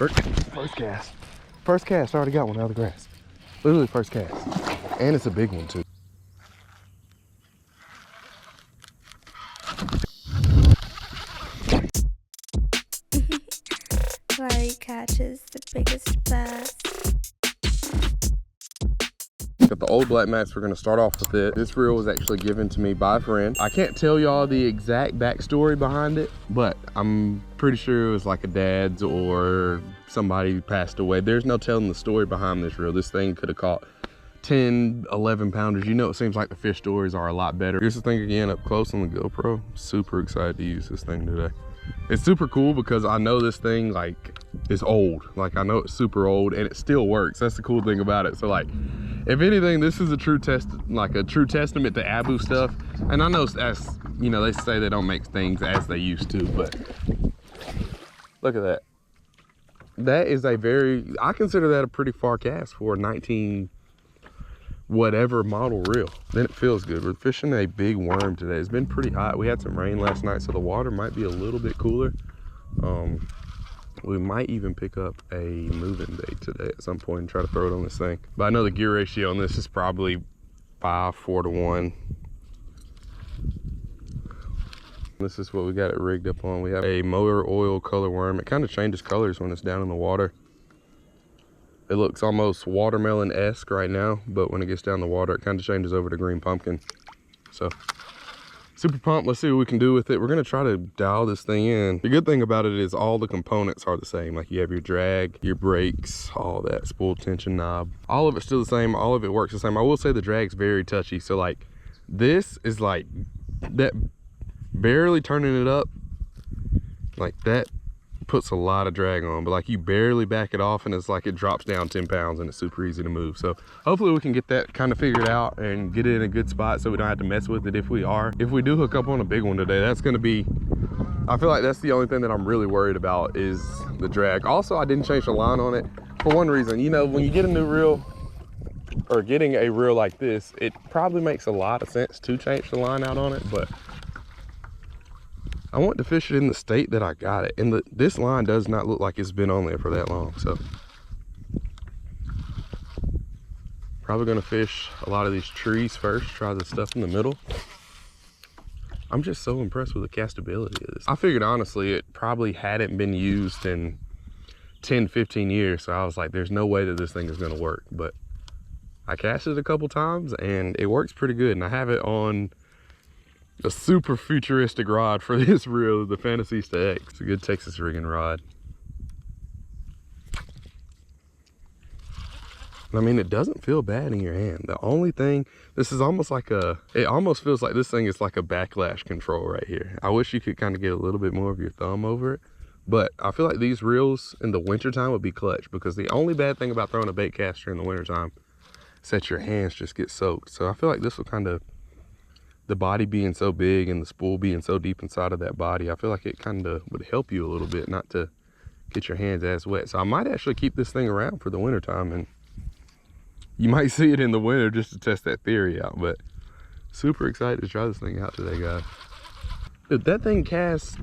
First cast. First cast, I already got one out of the grass. Literally first cast. And it's a big one too. Larry catches the biggest bass. Got the old Black Max. We're gonna start off with it. This reel was actually given to me by a friend. I can't tell y'all the exact backstory behind it, but I'm pretty sure it was like a dad's or somebody who passed away. There's no telling the story behind this reel. This thing could have caught 10, 11 pounders. You know, it seems like the fish stories are a lot better. Here's the thing again up close on the GoPro. Super excited to use this thing today. It's super cool because I know this thing like is old. Like I know it's super old and it still works. That's the cool thing about it. So like, if anything, this is a true testament to Abu stuff. And I know, as you know, they say they don't make things as they used to, but look at that. That is I consider that a pretty far cast for a 19 whatever model reel. Then it feels good. We're fishing a big worm today. It's been pretty hot. We had some rain last night, so the water might be a little bit cooler. We might even pick up a moving bait today at some point and try to throw it on this thing. But I know the gear ratio on this is probably 4 to 1. This is what we got it rigged up on. We have a motor oil color worm. It kind of changes colors when it's down in the water. It looks almost watermelon-esque right now, but when it gets down in the water, it kind of changes over to green pumpkin. So, super pumped. Let's see what we can do with it. We're gonna try to dial this thing in. The good thing about it is all the components are the same. Like you have your drag, your brakes, all that, spool tension knob. All of it's still the same. All of it works the same. I will say the drag's very touchy. So like, this is like, that barely turning it up, like that puts a lot of drag on, but like you barely back it off and it's like it drops down 10 pounds and it's super easy to move. So hopefully we can get that kind of figured out and get it in a good spot so we don't have to mess with it if we do hook up on a big one today. That's going to be, I feel like that's the only thing that I'm really worried about is the drag. Also, I didn't change the line on it for one reason. You know, when you get a new reel or getting a reel like this, it probably makes a lot of sense to change the line out on it, but I want to fish it in the state that I got it. And this line does not look like it's been on there for that long. So probably gonna fish a lot of these trees first, try the stuff in the middle. I'm just so impressed with the castability of this. I figured honestly, it probably hadn't been used in 10, 15 years. So I was like, there's no way that this thing is gonna work. But I cast it a couple times and it works pretty good. And I have it on a super futuristic rod for this reel, the Fantasista X. It's a good Texas rigging rod. I mean, it doesn't feel bad in your hand. The only thing, this is almost like it almost feels like this thing is like a backlash control right here. I wish you could kind of get a little bit more of your thumb over it, but I feel like these reels in the wintertime would be clutch because the only bad thing about throwing a bait caster in the wintertime is that your hands just get soaked. So I feel like this will kind of, the body being so big and the spool being so deep inside of that body, I feel like it kind of would help you a little bit not to get your hands as wet. So I might actually keep this thing around for the winter time, and you might see it in the winter just to test that theory out. But super excited to try this thing out today, guys. Dude, that thing casts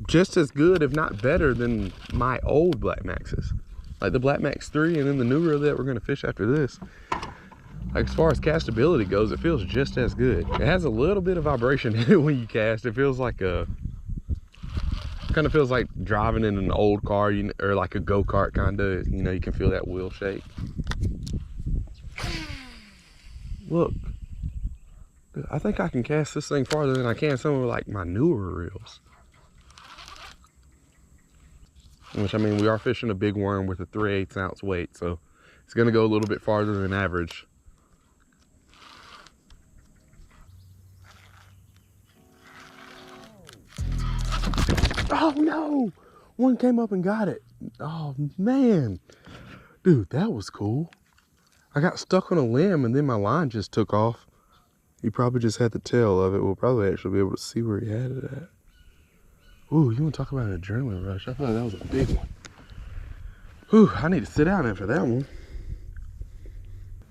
just as good, if not better, than my old Black Maxes. Like the Black Max 3 and then the new reel that we're gonna fish after this. Like as far as castability goes, it feels just as good. It has a little bit of vibration in it when you cast. It feels like kind of feels like driving in an old car, or like a go-kart kind of, you know, you can feel that wheel shake. Look, I think I can cast this thing farther than I can some of like my newer reels. Which, I mean, we are fishing a big worm with a 3/8 ounce weight, so it's gonna go a little bit farther than average. Oh no! One came up and got it. Oh man. Dude, that was cool. I got stuck on a limb and then my line just took off. He probably just had the tail of it. We'll probably actually be able to see where he had it at. Ooh, you want to talk about an adrenaline rush? I thought that was a big one. Ooh, I need to sit down after that one.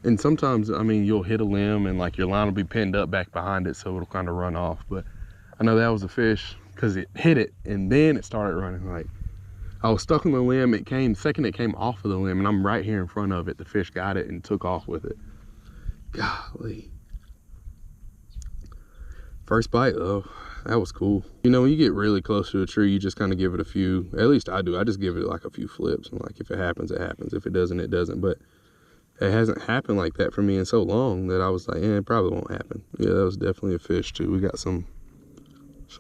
And sometimes, I mean, you'll hit a limb and like your line will be pinned up back behind it, so it'll kind of run off. But I know that was a fish because it hit it and then it started running. Like, I was stuck on the limb. It came, second it came off of the limb, and I'm right here in front of it. The fish got it and took off with it. Golly. First bite though, that was cool. You know, when you get really close to a tree, you just kind of give it a few, at least I do. I just give it like a few flips. I'm like, if it happens, it happens. If it doesn't, it doesn't. But it hasn't happened like that for me in so long that I was like, it probably won't happen. Yeah, that was definitely a fish too. We got some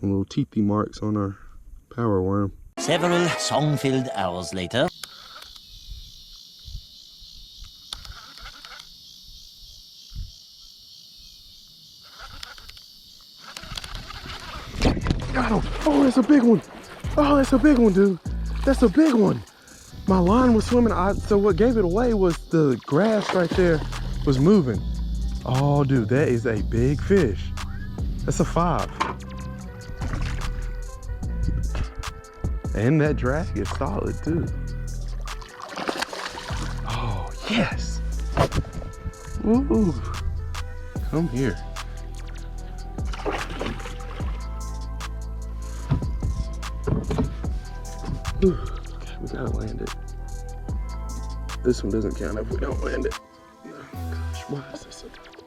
little teethy marks on our power worm. Several song-filled hours later. Got him. Oh, that's a big one. Oh, that's a big one, dude. That's a big one. My line was swimming. So what gave it away was the grass right there was moving. Oh, dude, that is a big fish. That's a 5. And that drag is solid too. Oh, yes. Ooh, come here. Ooh, okay, we gotta land it. This one doesn't count if we don't land it. Oh, gosh, why is this so difficult?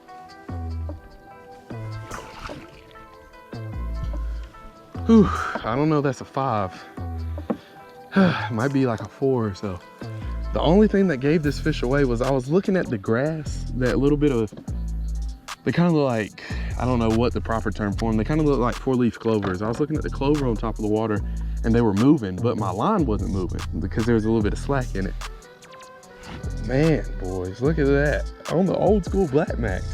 Whew, I don't know, that's a 5. Might be like a 4 or so. The only thing that gave this fish away was I was looking at the grass, that little bit of, they kind of look like, I don't know what the proper term for them, they kind of look like 4-leaf clovers. I was looking at the clover on top of the water and they were moving, but my line wasn't moving because there was a little bit of slack in it. Man, boys, look at that. On the old school Black Max.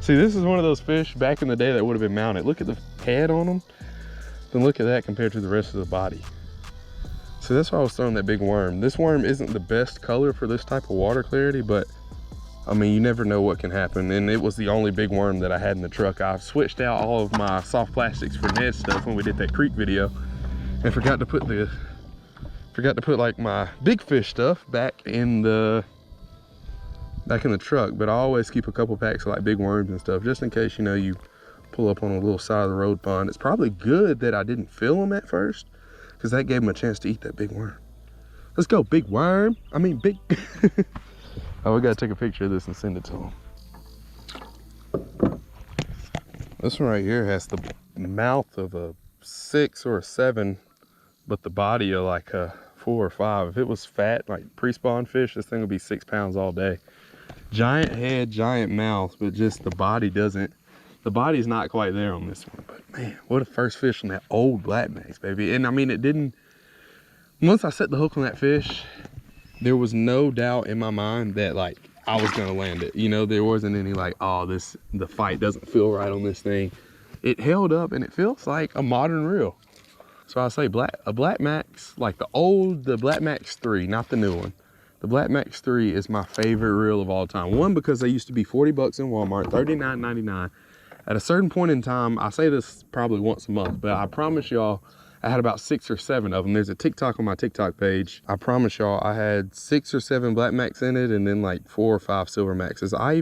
See, this is one of those fish back in the day that would have been mounted. Look at the head on them, then look at that compared to the rest of the body. So that's why I was throwing that big worm. This worm isn't the best color for this type of water clarity, but I mean, you never know what can happen. And it was the only big worm that I had in the truck. I switched out all of my soft plastics for Ned stuff when we did that creek video, and forgot to put like my big fish stuff back in the truck. But I always keep a couple packs of like big worms and stuff, just in case, you know, you pull up on a little side of the road pond. It's probably good that I didn't fill them at first, because that gave him a chance to eat that big worm. Let's go, big worm. I mean, big. Oh, we gotta take a picture of this and send it to him. This one right here has the mouth of a 6 or a 7, but the body of like a 4 or 5. If it was fat, like pre-spawn fish, this thing would be 6 pounds all day. Giant head, giant mouth, but just the body doesn't. The body's not quite there on this one, but man, what a first fish on that old Black Max, baby. And I mean, it didn't, once I set the hook on that fish, there was no doubt in my mind that like I was gonna land it. You know, there wasn't any like, oh, the fight doesn't feel right on this thing. It held up and it feels like a modern reel. So I say a Black Max, like the Black Max 3, not the new one. The Black Max 3 is my favorite reel of all time. One, because they used to be 40 bucks in Walmart, $39.99. At a certain point in time, I say this probably once a month, but I promise y'all, I had about 6 or 7 of them. There's a TikTok on my TikTok page. I promise y'all, I had 6 or 7 Black Max in it, and then like 4 or 5 Silver Maxes. I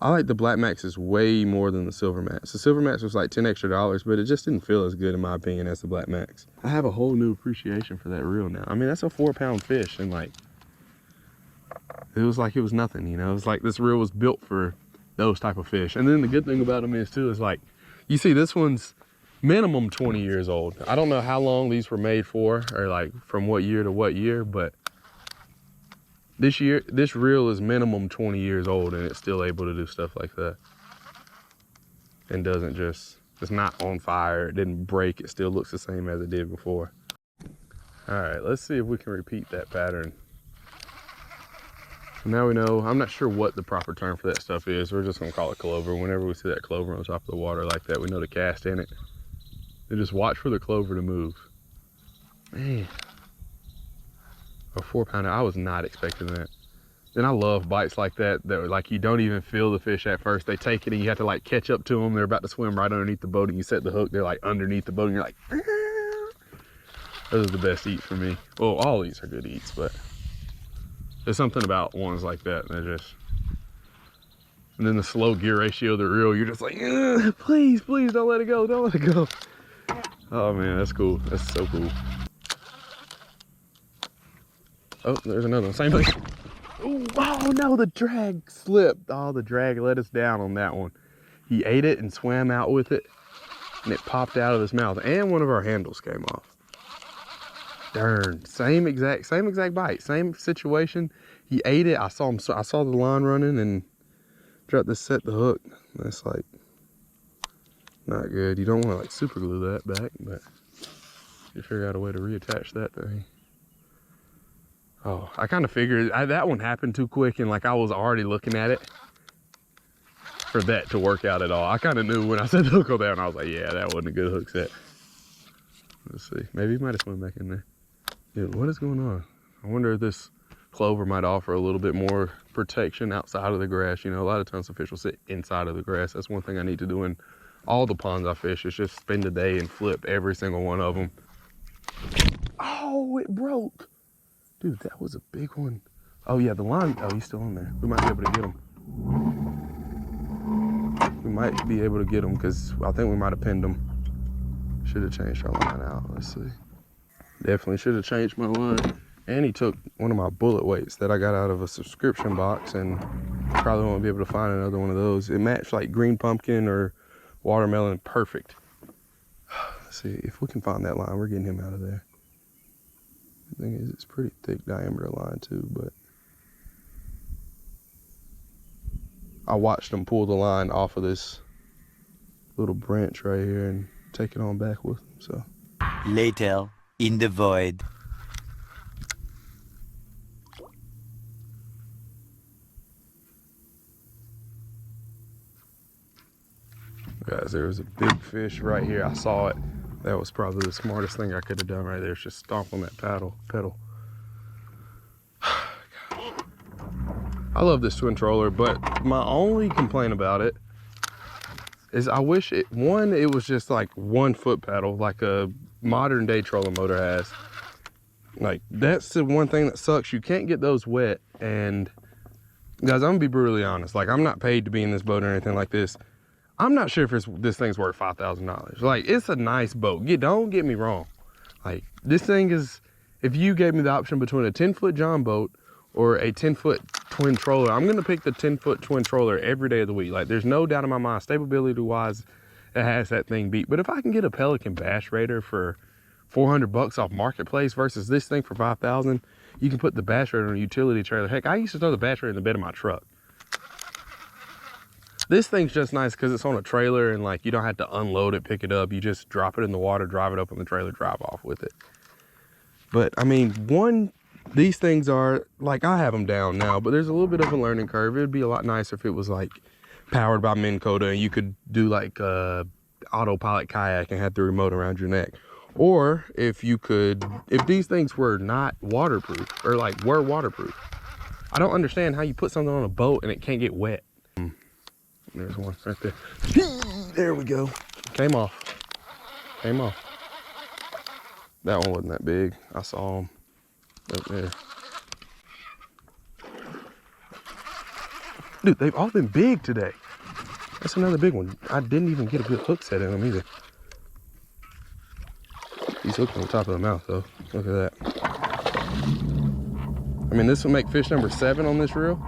like the Black Maxes way more than the Silver Max. The Silver Max was like $10 extra, but it just didn't feel as good in my opinion as the Black Max. I have a whole new appreciation for that reel now. I mean, that's a 4-pound fish, and like, it was like it was nothing, you know? It's like this reel was built for those type of fish. And then the good thing about them is too, is like, you see this one's minimum 20 years old. I don't know how long these were made for, or like from what year to what year, but this reel is minimum 20 years old and it's still able to do stuff like that. And doesn't just, it's not on fire, it didn't break, it still looks the same as it did before. All right, let's see if we can repeat that pattern. Now we know, I'm not sure what the proper term for that stuff is. We're just gonna call it clover. Whenever we see that clover on top of the water like that, we know to cast in it. And just watch for the clover to move. Man, a 4-pounder, I was not expecting that. And I love bites like that, that like you don't even feel the fish at first. They take it and you have to like catch up to them. They're about to swim right underneath the boat and you set the hook, they're like underneath the boat and you're like, those are the best eats for me. Well, all eats are good eats, but there's something about ones like that. They're just, and then the slow gear ratio of the reel, you're just like, please, please don't let it go, don't let it go. Oh man, that's cool. That's so cool. Oh, there's another one. Same place. Ooh, oh no, the drag slipped. Oh, the drag let us down on that one. He ate it and swam out with it, and it popped out of his mouth, and one of our handles came off. Darn, same exact bite, same situation. He ate it. I saw the line running and tried to set the hook. That's like not good. You don't want to like super glue that back, but you figure out a way to reattach that thing. Oh, I kind of figured that one happened too quick, and like I was already looking at it for that to work out at all. I kind of knew when I set the hook on down. I was like, yeah, that wasn't a good hook set. Let's see. Maybe he might have swum back in there. Dude, what is going on? I wonder if this clover might offer a little bit more protection outside of the grass. You know, a lot of times the fish will sit inside of the grass. That's one thing I need to do in all the ponds I fish, is just spend the day and flip every single one of them. Oh, it broke. Dude, that was a big one. Oh yeah, the line, oh, he's still in there. We might be able to get him. We might be able to get him because I think we might have pinned him. Should have changed our line out, let's see. Definitely should have changed my line. And he took one of my bullet weights that I got out of a subscription box, and probably won't be able to find another one of those. It matched like green pumpkin or watermelon perfect. Let's see if we can find that line. We're getting him out of there. The thing is, it's pretty thick diameter line too, but I watched him pull the line off of this little branch right here and take it on back with him, so. Later, in the void. Guys, there was a big fish right here. I saw it. That was probably the smartest thing I could have done right there, is just stomp on that pedal. I love this twin troller, but my only complaint about it is I wish it was just like 1 foot pedal, like a modern day trolling motor has. Like, that's the one thing that sucks. You can't get those wet. And guys, I'm gonna be brutally honest. Like, I'm not paid to be in this boat or anything like this. I'm not sure if this thing's worth $5,000. Like, it's a nice boat. Don't get me wrong. Like, this thing is, if you gave me the option between a 10-foot John boat or a 10-foot twin troller, I'm gonna pick the 10-foot twin troller every day of the week. Like, there's no doubt in my mind, stability wise, it has that thing beat. But if I can get a Pelican Bass Raider for $400 off Marketplace versus this thing for $5,000, you can put the Bass Raider on a utility trailer. Heck, I used to throw the Bass Raider in the bed of my truck. This thing's just nice because it's on a trailer and like you don't have to unload it, pick it up. You just drop it in the water, drive it up on the trailer, drive off with it. But I mean, these things are like, I have them down now, but there's a little bit of a learning curve. It'd be a lot nicer if it was like powered by Minn Kota and you could do like autopilot kayak and had the remote around your neck. Or if these things were not waterproof, or like were waterproof. I don't understand how you put something on a boat and it can't get wet. There's one right there. There we go. Came off. That one wasn't that big. I saw him up there. Dude, they've all been big today. That's another big one. I didn't even get a good hook set in them either. He's hooked on the top of the mouth though. Look at that. I mean, this will make fish number 7 on this reel.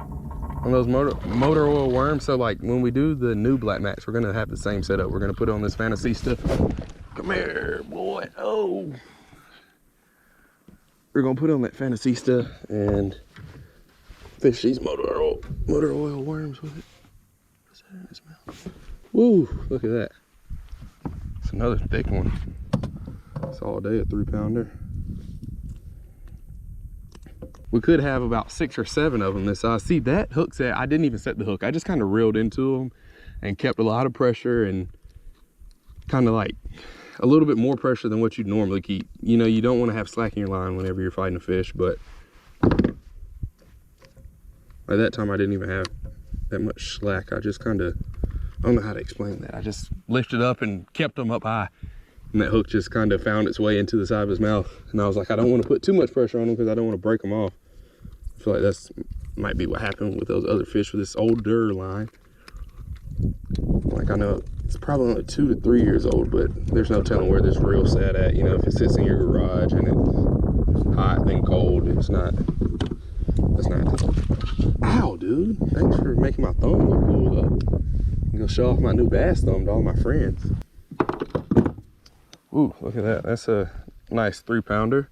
On those motor oil worms. So like when we do the new Black Max, we're gonna have the same setup. We're gonna put it on this Fantasista. Come here, boy. Oh. We're gonna put it on that Fantasista and fish these motor oil worms with it. What's that in his mouth? Woo, look at that. It's another thick one. It's all day a 3-pounder. We could have about 6 or 7 of them this size. See, that hook set, I didn't even set the hook. I just kind of reeled into them and kept a lot of pressure and kind of like a little bit more pressure than what you'd normally keep. You know, you don't want to have slack in your line whenever you're fighting a fish, but by that time I didn't even have that much slack. I just kind of, I don't know how to explain that. I just lifted up and kept them up high. And that hook just kind of found its way into the side of his mouth. And I was like, I don't want to put too much pressure on him because I don't want to break them off. I feel like that's might be what happened with those other fish with this older line. Like, I know it's probably only 2 to 3 years old, but there's no telling where this reel sat at. You know, if it sits in your garage and hot than cold. It's not, that's not, ow, dude. Thanks for making my thumb look cool though. I'm gonna show off my new bass thumb to all my friends. Ooh, look at that. That's a nice 3-pounder.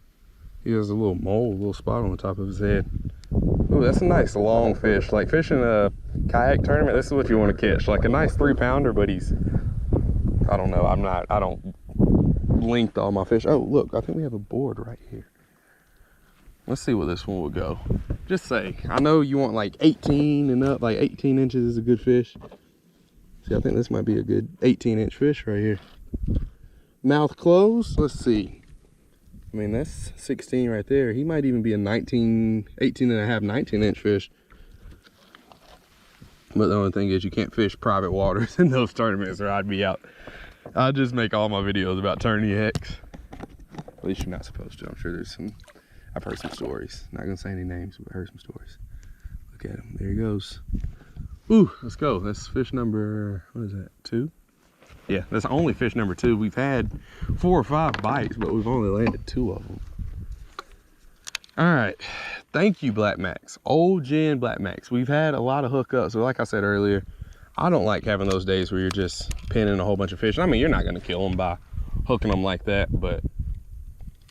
He has a little mole, a little spot on the top of his head. Ooh, that's a nice long fish. Like fishing a kayak tournament, this is what you want to catch. Like a nice 3-pounder, but he's, I don't know, I don't length all my fish. Oh, look, I think we have a board right here. Let's see what this one will go. Just say, I know you want like 18 and up, like 18 inches is a good fish. See, I think this might be a good 18-inch fish right here. Mouth closed, let's see. I mean, that's 16 right there. He might even be a 18 and a half, 19-inch fish. But the only thing is you can't fish private waters in those tournaments or I'd be out. I just make all my videos about tourney X. At least you're not supposed to. I'm sure there's some, I've heard some stories. Not gonna say any names, but I heard some stories. Look at him, there he goes. Ooh, let's go. That's fish number, what is that, 2? Yeah, that's only fish number 2. We've had 4 or 5 bites, but we've only landed 2 of them. All right, thank you, Black Max. Old Gen Black Max. We've had a lot of hookups, but like I said earlier, I don't like having those days where you're just pinning a whole bunch of fish. I mean, you're not gonna kill them by hooking them like that, but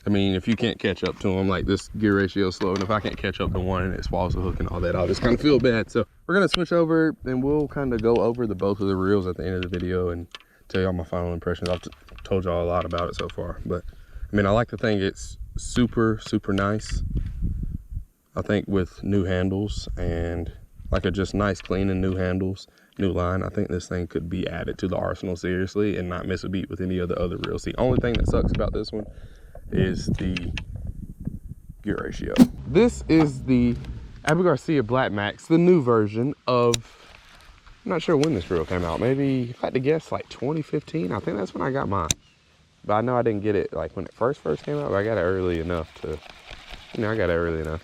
I mean, if you can't catch up to them, like this gear ratio is slow, and if I can't catch up to one and it swallows the hook and all that, I'll just kind of feel bad. So we're gonna switch over and we'll kind of go over both of the reels at the end of the video and tell y'all my final impressions. I've told y'all a lot about it so far, but I mean, I like to think it's super, super nice. I think with new handles and like a just nice clean and new handles, new line, I think this thing could be added to the arsenal seriously and not miss a beat with any of the other reels. The only thing that sucks about this one is the gear ratio. This is the Abu Garcia Black Max, the new version of, I'm not sure when this reel came out. Maybe, if I had to guess, like 2015. I think that's when I got mine. But I know I didn't get it like when it first came out, but I got it early enough to, you know, I got it early enough.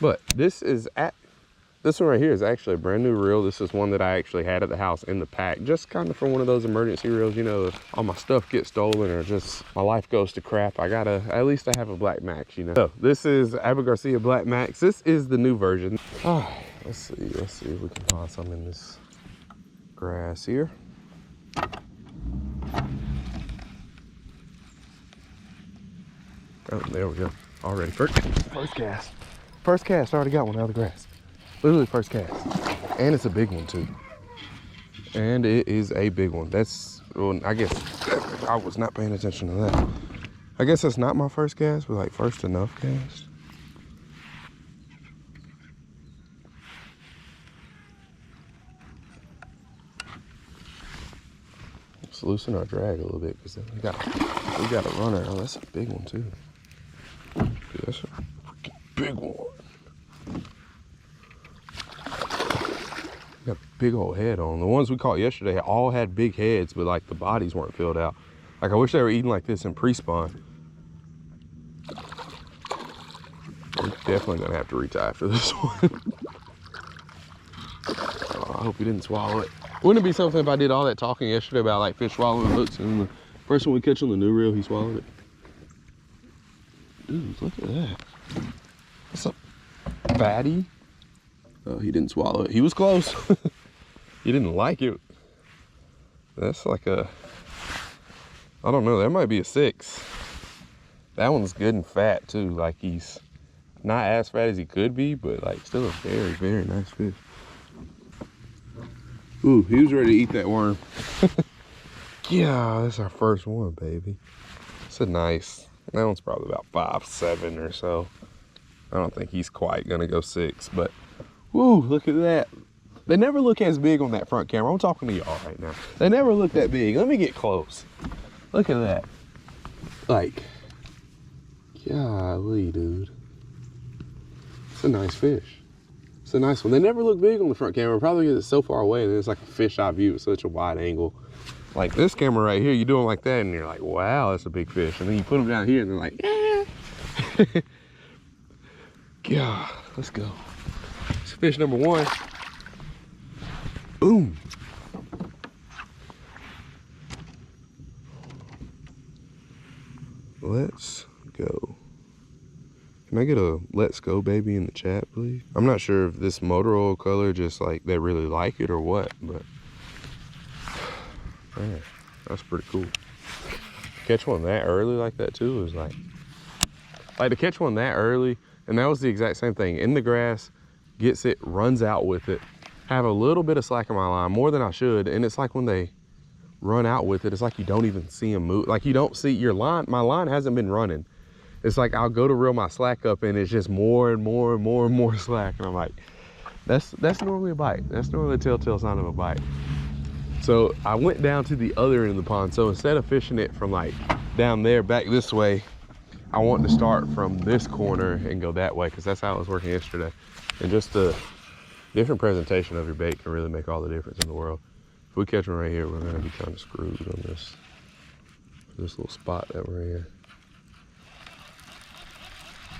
But this one right here is actually a brand new reel. This is one that I actually had at the house in the pack, just kind of for one of those emergency reels, you know, if all my stuff gets stolen or just my life goes to crap, I gotta, at least I have a Black Max, you know. So this is Abu Garcia Black Max. This is the new version. Oh, let's see if we can find some in this grass here. Oh, there we go. Already first cast. First cast, already got one out of the grass. Literally first cast. And it's a big one too. And it is a big one. That's, well, I guess I was not paying attention to that. I guess that's not my first cast, but like first enough cast. Let's loosen our drag a little bit because we got a runner. Oh, that's a big one too. Dude, that's a freaking big one. Got a big old head on. The ones we caught yesterday all had big heads, but like the bodies weren't filled out. Like I wish they were eating like this in pre-spawn. We're definitely gonna have to retie after this one. Oh, I hope he didn't swallow it. Wouldn't it be something if I did all that talking yesterday about like fish swallowing hooks and the first one we catch on the new reel, he swallowed it? Dude, look at that. What's up, fatty? Oh, he didn't swallow it. He was close. He didn't like it. That's like a, I don't know, that might be a 6. That one's good and fat too. Like he's not as fat as he could be, but like still a very, very nice fish. Ooh, he was ready to eat that worm. Yeah, that's our first one, baby. It's a nice, that one's probably about 5'7" or so. I don't think he's quite gonna go 6, but woo, look at that. They never look as big on that front camera. I'm talking to y'all right now. They never look that big. Let me get close. Look at that. Like, golly, dude. It's a nice fish. It's a nice one. They never look big on the front camera, probably because it's so far away and it's like a fish-eye view. It's such a wide angle. Like this camera right here, you do them like that and you're like, wow, that's a big fish. And then you put them down here and they're like, yeah. God, let's go. It's fish number 1. Boom. Can I get a let's go baby in the chat, please? I'm not sure if this motor oil color just like they really like it or what, but man, that's pretty cool. Catch one that early like that too is like to catch one that early, and that was the exact same thing. In the grass, gets it, runs out with it. Have a little bit of slack in my line, more than I should, and it's like when they run out with it, it's like you don't even see them move. Like you don't see your line, my line hasn't been running. It's like I'll go to reel my slack up and it's just more and more and more and more slack. And I'm like, that's normally a bite. That's normally a telltale sign of a bite. So I went down to the other end of the pond. So instead of fishing it from like down there back this way, I want to start from this corner and go that way because that's how it was working yesterday. And just the different presentation of your bait can really make all the difference in the world. If we catch one right here, we're gonna be kind of screwed on this little spot that we're in.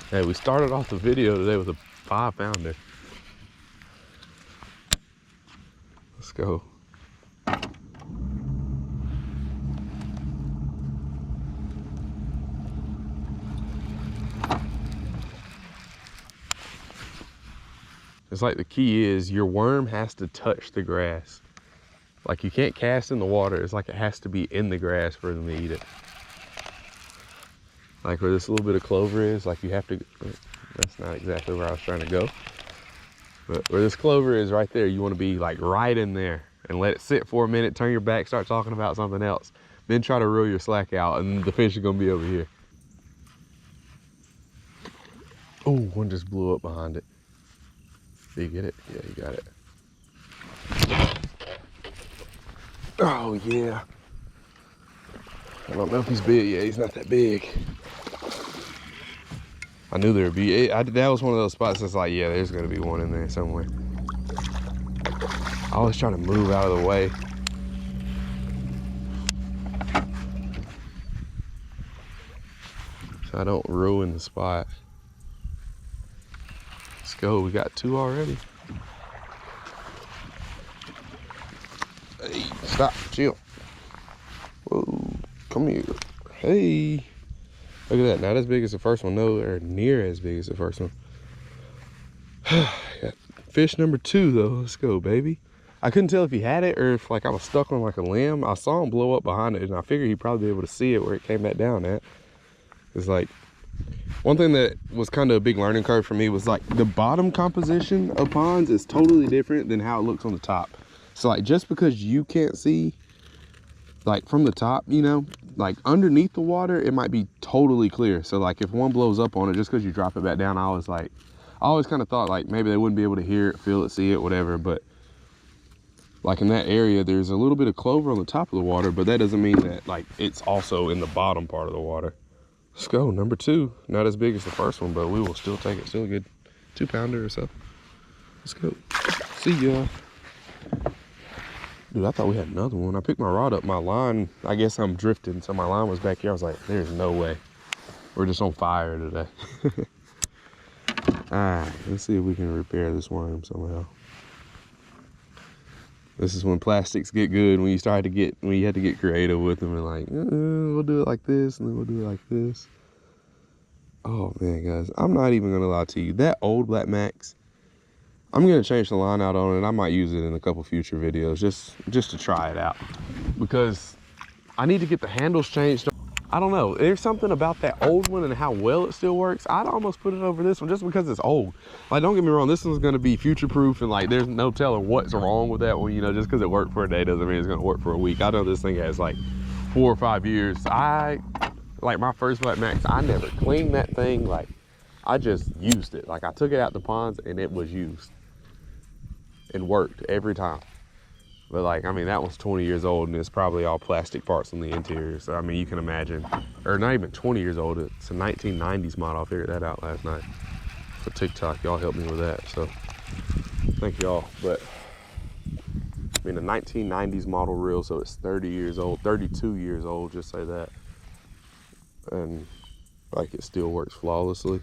Hey, we started off the video today with a 5-pounder. Let's go. It's like the key is your worm has to touch the grass. Like you can't cast in the water. It's like it has to be in the grass for them to eat it. Like where this little bit of clover is, like you have to, that's not exactly where I was trying to go. But where this clover is right there, you want to be like right in there and let it sit for a minute, turn your back, start talking about something else. Then try to reel your slack out and the fish are gonna be over here. Oh, one just blew up behind it. Did you get it? Yeah, you got it. Oh yeah. I don't know if he's big. Yeah, he's not that big. I knew there would be. That was one of those spots that's like, yeah, there's gonna be one in there somewhere. I always try to move out of the way. So I don't ruin the spot. Let's go, we got 2 already. Hey, stop, chill. Whoa, come here. Hey. Look at that, not as big as the first one, nowhere near as big as the first one. Got fish number 2 though, let's go, baby. I couldn't tell if he had it or if like I was stuck on like a limb. I saw him blow up behind it and I figured he'd probably be able to see it where it came back down at. It's like, one thing that was kind of a big learning curve for me was like the bottom composition of ponds is totally different than how it looks on the top. So like just because you can't see like from the top, you know, like underneath the water, it might be totally clear. So like if one blows up on it, just because you drop it back down, I always kind of thought like maybe they wouldn't be able to hear it, feel it, see it, whatever. But like in that area, there's a little bit of clover on the top of the water, but that doesn't mean that like it's also in the bottom part of the water. Let's go, number 2. Not as big as the first one, but we will still take it. Still a good 2-pounder or so. Let's go. See ya. Dude, I thought we had another one. I picked my rod up, my line, I guess I'm drifting, so my line was back here. I was like, there's no way. We're just on fire today. All right, let's see if we can repair this worm somehow. This is when plastics get good, when you had to get creative with them and like, we'll do it like this and then we'll do it like this. Oh man, guys, I'm not even gonna lie to you. That old Black Max, I'm gonna change the line out on it. I might use it in a couple future videos just to try it out because I need to get the handles changed. I don't know, there's something about that old one and how well it still works. I'd almost put it over this one just because it's old. Like, don't get me wrong, this one's gonna be future proof and like there's no telling what's wrong with that one, you know. Just because it worked for a day doesn't mean it's gonna work for a week. I know this thing has like 4 or 5 years. Like my first Black Max, I never cleaned that thing. Like I just used it. Like I took it out the ponds and it was used and worked every time. But like, I mean, that one's 20 years old and it's probably all plastic parts on the interior. So I mean, you can imagine, or not even 20 years old. It's a 1990s model. I figured that out last night. So TikTok, y'all helped me with that. So thank y'all. But I mean, a 1990s model reel, so it's 30 years old, 32 years old, just say that. And like it still works flawlessly.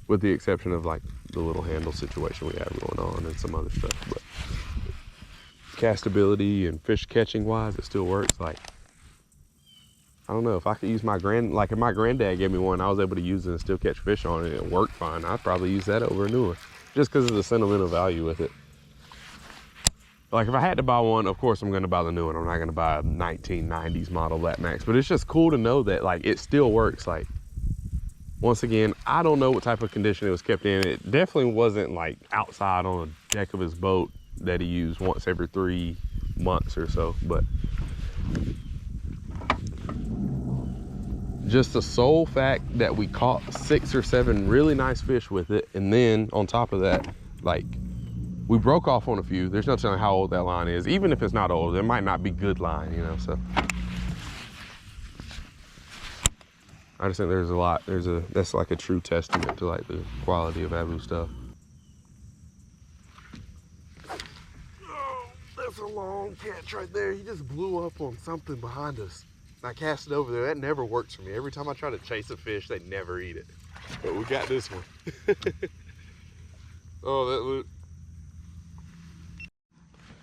With the exception of like the little handle situation we have going on and some other stuff. But castability and fish catching wise, it still works. Like don't know if I could use my like if my granddad gave me one, I was able to use it and still catch fish on it and it worked fine. I'd probably use that over a new one just because of the sentimental value with it. Like if I had to buy one, of course I'm gonna buy the new one. I'm not gonna buy a 1990s model Black Max, but it's just cool to know that like it still works. Like once again, I don't know what type of condition it was kept in. It definitely wasn't like outside on the deck of his boat that he used once every 3 months or so, but just the sole fact that we caught 6 or 7 really nice fish with it, and then on top of that, like we broke off on a few. There's no telling how old that line is. Even if it's not old, it might not be good line, you know, so. I just think there's a lot, that's like a true testament to like the quality of Abu stuff. Oh, that's a long catch right there. He just blew up on something behind us. I cast it over there. That never works for me. Every time I try to chase a fish, they never eat it. But we got this one. Oh, that looked.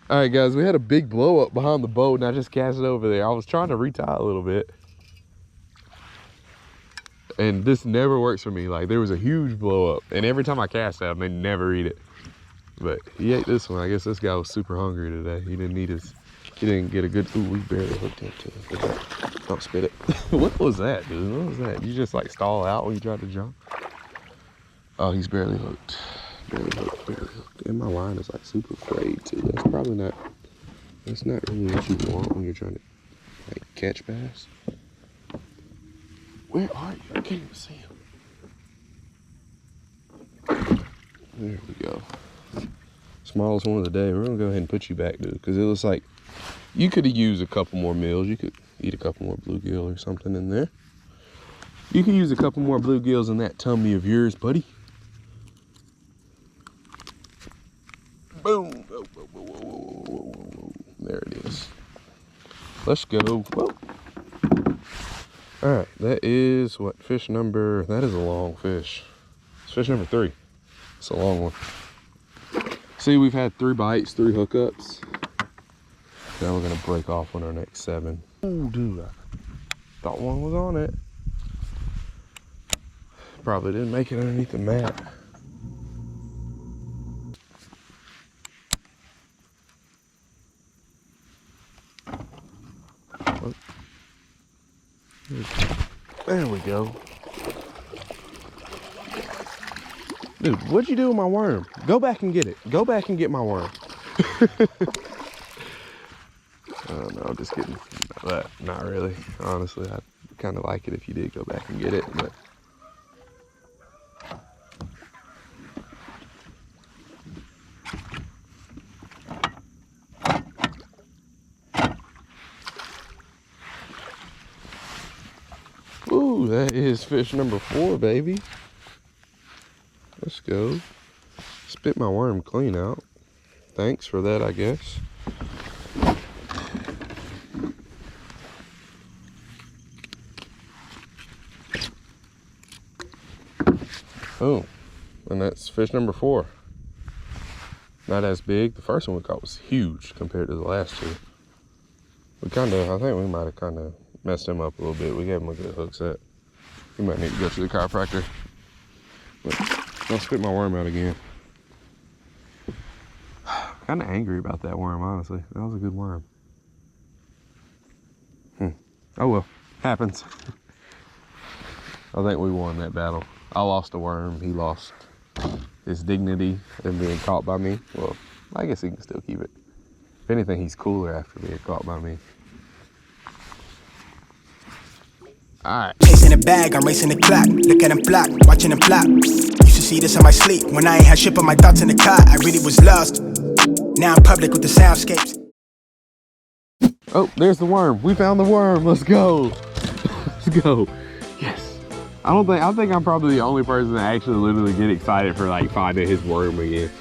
All right, guys, we had a big blow up behind the boat and I just cast it over there. I was trying to retie a little bit. And this never works for me. Like there was a huge blow up and every time I cast at them, they never eat it. But he ate this one. I guess this guy was super hungry today. He didn't get a good, ooh, we barely hooked up to it. Don't spit it. What was that, dude? What was that? You just like stall out when you try to jump? Oh, he's barely hooked. Barely hooked. And my line is like super frayed too. That's not really what you want when you're trying to like catch bass. Where are you? I can't even see him. There we go. Smallest one of the day. We're gonna go ahead and put you back, dude, because it looks like you could have used a couple more meals. You could eat a couple more bluegill or something in there. You can use a couple more bluegills in that tummy of yours, buddy. Boom. Whoa, whoa, whoa, whoa, whoa, whoa, whoa, whoa. There it is. Let's go. Whoa. All right, that is what fish number, that is a long fish. It's fish number 3. It's a long one. See, we've had 3 bites, 3 hookups. Now we're gonna break off on our next 7. Oh, dude, I thought one was on it. Probably didn't make it underneath the mat. Oh. There we go. Dude, what'd you do with my worm? Go back and get it. Go back and get my worm. Oh no, just kidding. Not really. Honestly, I'd kind of like it if you did go back and get it, but. Ooh, that is fish number 4, baby. Let's go. Spit my worm clean out. Thanks for that, I guess. Oh, and that's fish number 4. Not as big. The first one we caught was huge compared to the last 2. I think we might have kind of messed him up a little bit. We gave him a good hook set. We might need to go to the chiropractor. But I'll spit my worm out again. Kind of angry about that worm, honestly. That was a good worm. Oh well, happens. I think we won that battle. I lost a worm. He lost his dignity in being caught by me. Well, I guess he can still keep it. If anything, he's cooler after being caught by me. All right. Chasing a bag, I'm racing the clock. Look at him block, watching him flop. Used to see this in my sleep. When I ain't had shit but my thoughts in the car, I really was lost. Now I'm public with the soundscapes. Oh, there's the worm. We found the worm. Let's go. Let's go. Yes. I think I'm probably the only person that actually literally get excited for like finding his worm again.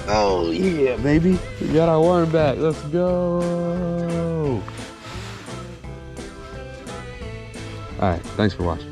Oh yeah, baby. We got our worm back. Let's go. All right, thanks for watching.